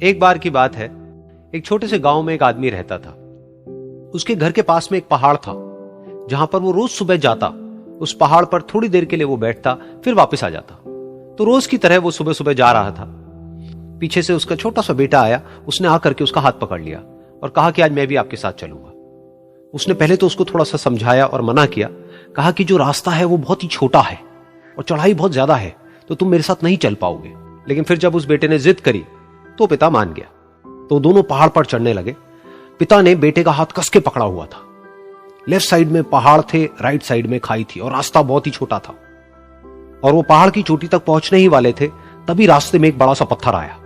एक बार की बात है, एक छोटे से गांव में एक आदमी रहता था। उसके घर के पास में एक पहाड़ था, जहां पर वो रोज सुबह जाता। उस पहाड़ पर थोड़ी देर के लिए वो बैठता, फिर वापस आ जाता। तो रोज की तरह वो सुबह सुबह जा रहा था। पीछे से उसका छोटा सा बेटा आया। उसने आकर के उसका हाथ पकड़ लिया और कहा कि आज मैं भी आपके साथ चलूंगा। उसने पहले तो उसको थोड़ा सा समझाया और मना किया। कहा कि जो रास्ता है वो बहुत ही छोटा है और चढ़ाई बहुत ज्यादा है, तो तुम मेरे साथ नहीं चल पाओगे। लेकिन फिर जब उस बेटे ने जिद करी तो पिता मान गया। तो दोनों पहाड़ पर चढ़ने लगे। पिता ने बेटे का हाथ कस के पकड़ा हुआ था। लेफ्ट साइड में पहाड़ थे, राइट साइड में खाई थी और रास्ता बहुत ही छोटा था। और वो पहाड़ की चोटी तक पहुंचने ही वाले थे, तभी रास्ते में एक बड़ा सा पत्थर आया।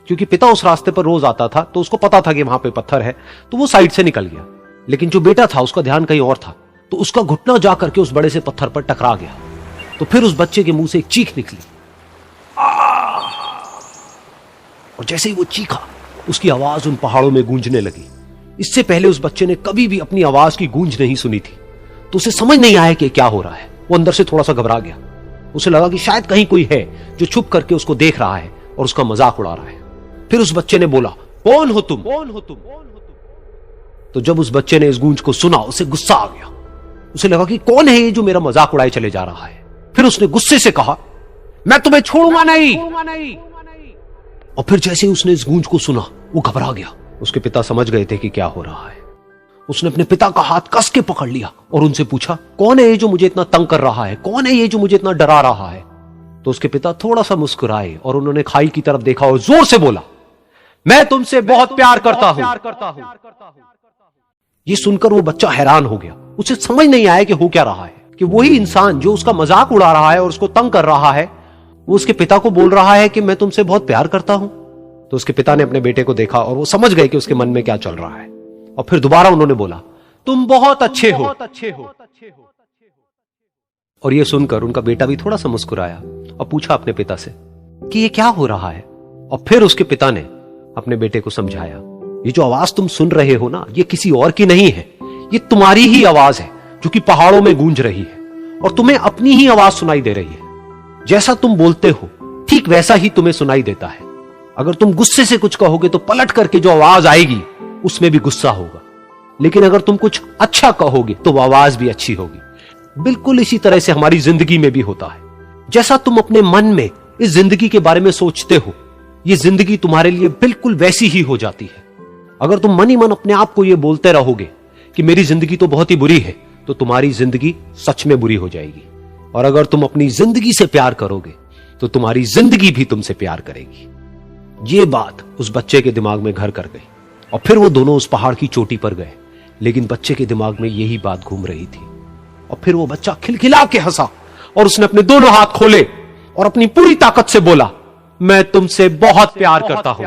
क्योंकि पिता उस रास्ते पर रोज आता था, तो उसको पता था कि वहां पे पत्थर है, तो वो साइड से निकल गया। लेकिन जो बेटा था उसका ध्यान कहीं और था, तो उसका घुटना जाकर के उस बड़े से पत्थर पर टकरा गया। तो फिर उस बच्चे के मुंह से एक चीख निकली। और जैसे ही वो चीखा, उसकी आवाज उन पहाड़ों में गूंजने लगी। इससे पहले उस बच्चे ने कभी भी अपनी आवाज की गूंज नहीं सुनी थी, तो उसे समझ नहीं आया कि क्या हो रहा है। वो अंदर से थोड़ा सा घबरा गया। उसे लगा कि शायद कहीं कोई है जो छुप करके उसको देख रहा है और उसका मजाक उड़ा रहा है। फिर उस बच्चे ने बोला, कौन हो तुम? कौन हो तुम? तो जब उस बच्चे ने इस गूंज को सुना, उसे गुस्सा आ गया। उसे लगा कि कौन है ये जो मेरा मजाक उड़ाए चले जा रहा है। फिर उसने गुस्से से कहा, मैं तुम्हें छोड़ूंगा नहीं। और फिर जैसे ही उसने इस गूंज को सुना, वो घबरा गया। उसके पिता समझ गए थे कि क्या हो रहा है। उसने अपने पिता का हाथ कस के पकड़ लिया और उनसे पूछा, कौन है ये जो मुझे इतना तंग कर रहा है? कौन है ये जो मुझे इतना डरा रहा है? तो उसके पिता थोड़ा सा मुस्कुराए और उन्होंने खाई की तरफ देखा और जोर से बोला, मैं तुमसे बहुत प्यार करता हूं। ये सुनकर वो बच्चा हैरान हो गया। उसे समझ नहीं आया कि हो क्या रहा है, कि वही इंसान जो उसका मजाक उड़ा रहा है और उसको तंग कर रहा है, वो उसके पिता को बोल रहा है कि मैं तुमसे बहुत प्यार करता हूं। तो उसके पिता ने अपने बेटे को देखा और वो समझ गए कि उसके मन में क्या चल रहा है। और फिर दोबारा उन्होंने बोला, तुम बहुत अच्छे हो। और ये सुनकर उनका बेटा भी थोड़ा सा मुस्कुराया और पूछा अपने पिता से कि ये क्या हो रहा है। और फिर उसके पिता ने अपने बेटे को समझाया, ये जो आवाज तुम सुन रहे हो ना, ये किसी और की नहीं है, ये तुम्हारी ही आवाज है जो कि पहाड़ों में गूंज रही है और तुम्हें अपनी ही आवाज सुनाई दे रही है। जैसा तुम बोलते हो ठीक वैसा ही तुम्हें सुनाई देता है। अगर तुम गुस्से से कुछ कहोगे तो पलट करके जो आवाज आएगी उसमें भी गुस्सा होगा, लेकिन अगर तुम कुछ अच्छा कहोगे तो वो आवाज भी अच्छी होगी। बिल्कुल इसी तरह से हमारी जिंदगी में भी होता है। जैसा तुम अपने मन में इस जिंदगी के बारे में सोचते हो, ये जिंदगी तुम्हारे लिए बिल्कुल वैसी ही हो जाती है। अगर तुम मन ही मन अपने आप को ये बोलते रहोगे कि मेरी जिंदगी तो बहुत ही बुरी है, तो तुम्हारी जिंदगी सच में बुरी हो जाएगी। और अगर तुम अपनी जिंदगी से प्यार करोगे तो तुम्हारी जिंदगी भी तुमसे प्यार करेगी। ये बात उस बच्चे के दिमाग में घर कर गई और फिर वो दोनों उस पहाड़ की चोटी पर गए। लेकिन बच्चे के दिमाग में यही बात घूम रही थी। और फिर वो बच्चा खिलखिला के हंसा और उसने अपने दोनों हाथ खोले और अपनी पूरी ताकत से बोला, मैं तुमसे बहुत प्यार करता हूं।